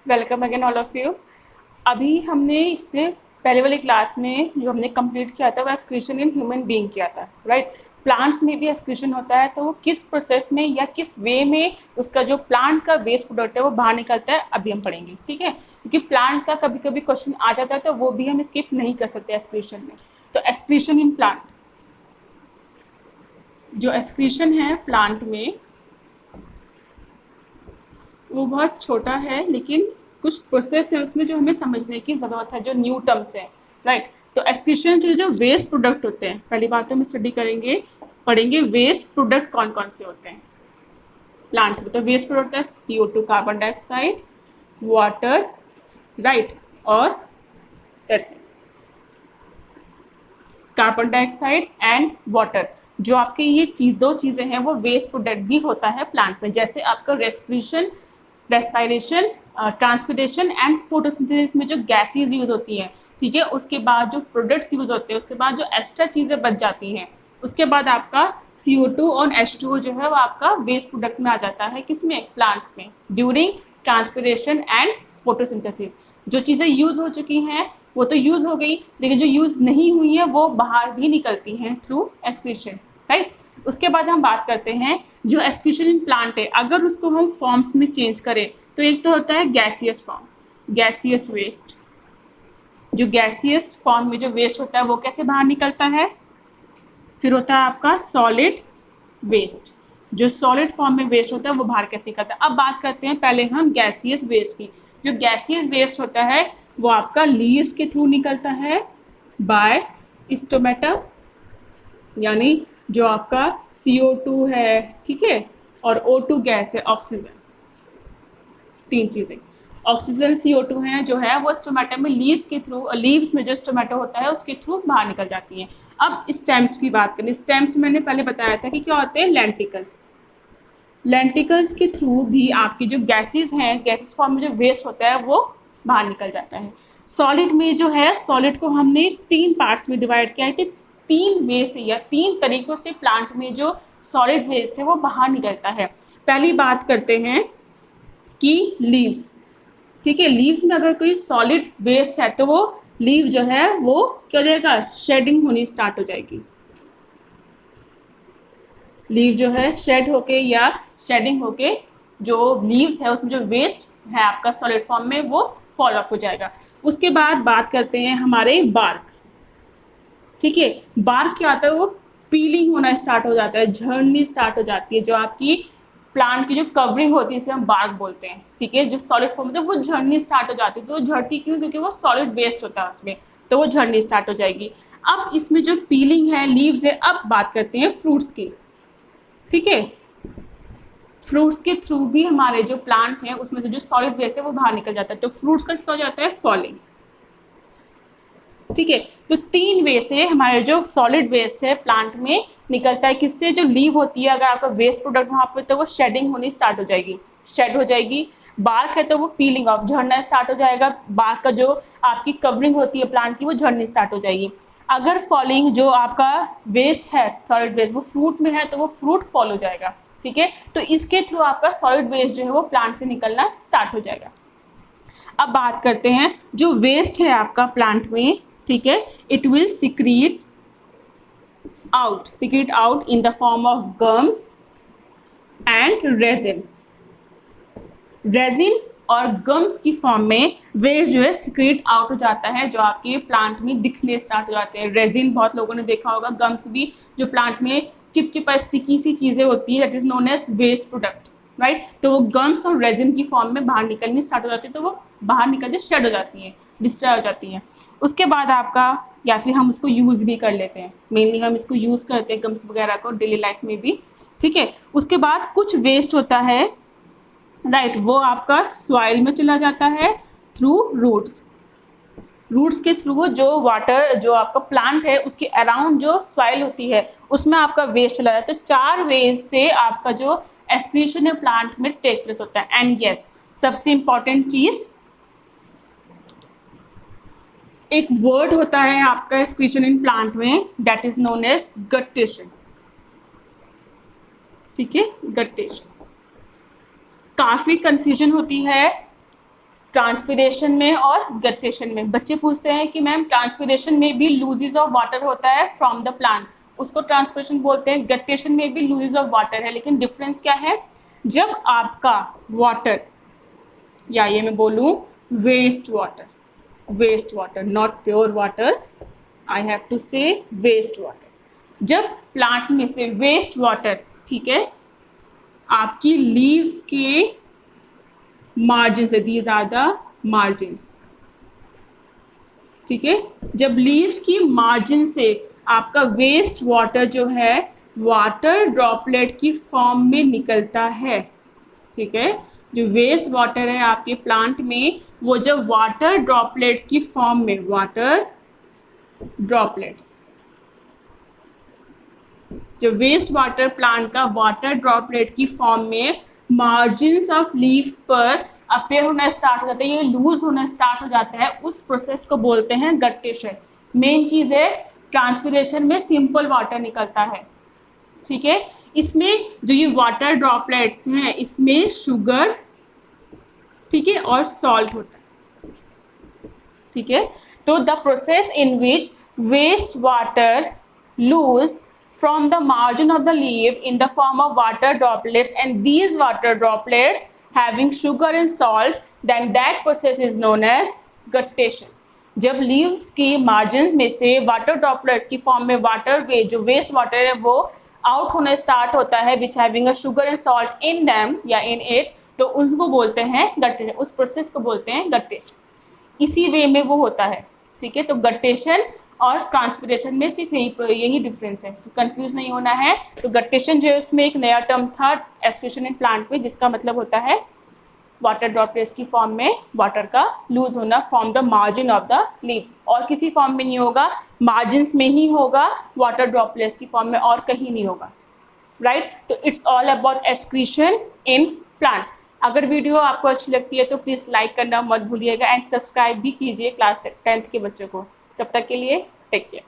Welcome again all of you. अभी हमने इससे पहले वाली क्लास में जो हमने कंप्लीट किया था वह एक्सक्रीशन इन ह्यूमन बीइंग किया था, राइट। प्लांट्स में भी एक्सक्रीशन होता है, तो वो किस प्रोसेस में या किस वे में उसका जो प्लांट का वेस्ट प्रोडक्ट है वो बाहर निकलता है, अभी हम पढ़ेंगे, ठीक है। क्योंकि प्लांट का कभी कभी क्वेश्चन आ जाता है तो वो भी हम स्किप नहीं कर सकते एक्सक्रीशन में। तो एक्सक्रीशन इन प्लांट, जो एक्सक्रीशन है प्लांट में वो बहुत छोटा है, लेकिन कुछ प्रोसेस है उसमें जो हमें समझने की ज़रूरत है, जो न्यू टर्म्स है, राइट। तो एक्सक्रीशन जो वेस्ट प्रोडक्ट होते हैं, पहली बात तो हम स्टडी करेंगे, पढ़ेंगे वेस्ट प्रोडक्ट कौन कौन से होते हैं प्लांट में। तो वेस्ट प्रोडक्ट है CO2 carbon dioxide, water, right, और तरसे कार्बन डाइऑक्साइड एंड वाटर। जो आपके ये दो चीज़ें हैं वो वेस्ट प्रोडक्ट भी होता है प्लांट में, जैसे आपका रेस्पिरेशन, ट्रांसपिरेशन एंड फोटोसिंथेसिस में जो गैसेज यूज होती हैं, ठीक है, उसके बाद जो प्रोडक्ट्स यूज होते हैं, उसके बाद जो एक्स्ट्रा चीज़ें बच जाती हैं, उसके बाद आपका CO2 और H2O जो है वो आपका वेस्ट प्रोडक्ट में आ जाता है, किसमें, प्लांट्स में, ड्यूरिंग ट्रांसपिरेशन एंड फोटोसिंथेसिस। जो चीज़ें यूज हो चुकी हैं वो तो यूज हो गई, लेकिन जो यूज नहीं हुई है वो बाहर भी निकलती हैं थ्रू एक्सक्रीशन, राइट। उसके बाद हम बात करते हैं जो एक्सक्रीशन इन प्लांट है, अगर उसको हम फॉर्म्स में चेंज करें तो एक तो होता है गैसियस फॉर्म, गैसियस वेस्ट। जो गैसियस फॉर्म में जो वेस्ट होता है वो कैसे बाहर निकलता है। फिर होता है आपका सॉलिड वेस्ट, जो सॉलिड फॉर्म में वेस्ट होता है वो बाहर कैसे निकलता है। अब बात करते हैं पहले हम गैसियस वेस्ट की। जो गैसियस वेस्ट होता है वो आपका लीव्स के थ्रू निकलता है बाय स्टोमेटा, यानी जो आपका CO2 है, ठीक है, और O2 गैस है, ऑक्सीजन, तीन चीज़ें, ऑक्सीजन, CO2 है जो है वो स्टोमेटा में लीव्स के थ्रू, लीव्स में जो स्टोमेटो होता है उसके थ्रू बाहर निकल जाती हैं। अब स्टेम्स की बात करें, स्टेम्स मैंने पहले बताया था कि क्या होते हैं, लेंटिकल्स। लेंटिकल्स के थ्रू भी आपकी जो गैसेस हैं, गैसेस फॉर्म में जो वेस्ट होता है वो बाहर निकल जाता है। सॉलिड में जो है, सॉलिड को हमने 3 पार्ट्स में डिवाइड किया है, 3 वे से या 3 तरीक़ों से प्लांट में जो सॉलिड वेस्ट है वो बाहर निकलता है। पहली बात करते हैं कि लीव्स, ठीक है, लीव्स में अगर कोई सॉलिड वेस्ट है तो वो लीव जो है वो क्या हो जाएगा, शेडिंग होनी स्टार्ट हो जाएगी। लीव जो है शेड होके या शेडिंग होके जो लीव्स है उसमें जो वेस्ट है आपका सॉलिड फॉर्म में वो फॉल ऑफ हो जाएगा। उसके बाद बात करते हैं हमारे बार्क, ठीक है। बार्क क्या होता है, वो पीलिंग होना स्टार्ट हो जाता है, झड़नी स्टार्ट हो जाती है। जो आपकी प्लांट की जो कवरिंग होती है इसे हम बार्क बोलते हैं, ठीक है। जो सॉलिड फॉर्म होता है वो झड़नी स्टार्ट हो जाती है। तो वो झड़ती क्यों, क्योंकि वो सॉलिड वेस्ट होता है उसमें, तो वो झड़नी स्टार्ट हो जाएगी। अब इसमें जो पीलिंग है, लीव्स है। अब बात करते हैं फ्रूट्स की, ठीक है। फ्रूट्स के थ्रू भी हमारे जो प्लांट हैं उसमें से जो सॉलिड वेस्ट है वो बाहर निकल जाता है, तो फ्रूट्स का क्या हो जाता है, फॉलिंग, ठीक है। तो 3 वे से हमारे जो सॉलिड वेस्ट है प्लांट में निकलता है, किससे, जो लीव होती है, अगर आपका वेस्ट प्रोडक्ट वहाँ पे तो वो शेडिंग होनी स्टार्ट हो जाएगी, शेड हो जाएगी। बार्क है तो वो पीलिंग ऑफ, झड़ना स्टार्ट हो जाएगा। बार्क का जो आपकी कवरिंग होती है प्लांट की वो झड़नी स्टार्ट हो जाएगी। अगर फॉलिंग, जो आपका वेस्ट है सॉलिड वेस्ट वो फ्रूट में है तो वो फ्रूट फॉल हो जाएगा, ठीक है। तो इसके थ्रू आपका सॉलिड वेस्ट जो है वो प्लांट से निकलना स्टार्ट हो जाएगा। अब बात करते हैं जो वेस्ट है आपका प्लांट में, ठीक है, it will secrete out in the form of gums and resin. Resin और गम्स की फॉर्म में वेस्ट जो है सिक्रीट आउट हो जाता है, जो आपके प्लांट में दिखने स्टार्ट हो जाते हैं। रेजिन बहुत लोगों ने देखा होगा, गम्स भी जो प्लांट में चिपचिपा स्टिकी सी चीज़ें होती है, that is known as waste product, right. तो वो गम्स और रेजिन की फॉर्म में बाहर निकलनी स्टार्ट हो जाती है, तो वो बाहर निकलते शेड हो जाती हैं, डिस्ट्रॉय हो जाती हैं। उसके बाद आपका, या फिर हम उसको यूज़ भी कर लेते हैं, मेनली हम इसको यूज़ करते हैं गम्स वगैरह को डेली लाइफ में भी, ठीक है। उसके बाद कुछ वेस्ट होता है, राइट, वो आपका सॉइल में चला जाता है थ्रू रूट्स के थ्रू। जो वाटर, जो आपका प्लांट है उसके अराउंड जो सॉइल होती है उसमें आपका वेस्ट चला जाता है। तो 4 वेज से आपका जो एक्सक्रीशन है प्लांट में टेक प्लेस होता है। एंड यस, सबसे इंपॉर्टेंट चीज़, एक वर्ड होता है आपका एक्सक्रीशन इन प्लांट में, दैट इज नोन एज गट्टेशन, ठीक है, गट्टेशन। काफ़ी कंफ्यूजन होती है ट्रांसपिरेशन में और गटेशन में। बच्चे पूछते हैं कि मैम ट्रांसपिरेशन में भी लूजेस ऑफ वाटर होता है फ्रॉम द प्लांट, उसको ट्रांसपिरेशन बोलते हैं, गटेशन में भी लूजेस ऑफ वाटर है, लेकिन डिफरेंस क्या है? जब आपका वाटर, या ये मैं बोलूँ waste water not pure water, I have to say waste water, जब प्लांट में से वेस्ट वाटर, ठीक है, आपकी लीव्स के मार्जिन से, दीज आर द मार्जिन्स, ठीक है, जब लीव्स की मार्जिन से आपका वेस्ट वाटर जो है वाटर ड्रॉपलेट की फॉर्म में निकलता है, ठीक है, जो वेस्ट वाटर है आपके प्लांट में, वो जब वाटर ड्रॉपलेट की फॉर्म में, वाटर ड्रॉपलेट्स, जो वेस्ट वाटर प्लांट का वाटर ड्रॉपलेट की फॉर्म में मार्जिन्स ऑफ लीफ पर अपेयर होना स्टार्ट हो जाता है, ये लूज होना स्टार्ट हो जाता है, उस प्रोसेस को बोलते हैं गटेशन। मेन चीज़ है ट्रांसपिरेशन में सिंपल वाटर निकलता है, ठीक है, इसमें जो ये वाटर ड्रॉपलेट्स हैं इसमें शुगर, ठीक है, और सॉल्ट होता है, ठीक है। तो the process in which waste water lose from the margin of the leaf in the form of water droplets, and these water droplets having sugar and salt, then that process is known as guttation। जब leaves की margin में से water droplets की form में water के जो waste water है वो आउट होना स्टार्ट होता है, which having a sugar and salt in them या इन इट, तो उनको बोलते हैं गटेशन, उस प्रोसेस को बोलते हैं गटेशन। इसी वे में वो होता है, ठीक है। तो गटेशन और ट्रांसपिरेशन में सिर्फ यही डिफरेंस है, तो कंफ्यूज नहीं होना है। तो गटेशन जो है उसमें एक नया टर्म था एस्क्रीशन इन प्लांट में, जिसका मतलब होता है वाटर ड्रॉपलेट्स की फॉर्म में वाटर का लूज होना from the margin of the leaves, और किसी फॉर्म में नहीं होगा, मार्जिन्स में ही होगा, वाटर ड्रॉपलेट्स की फॉर्म में और कहीं नहीं होगा, राइट। तो it's all about excretion in plant. अगर वीडियो आपको अच्छी लगती है तो प्लीज़ लाइक करना मत भूलिएगा, एंड सब्सक्राइब भी कीजिए क्लास 10th के बच्चों को। तब तक के लिए टेक केयर।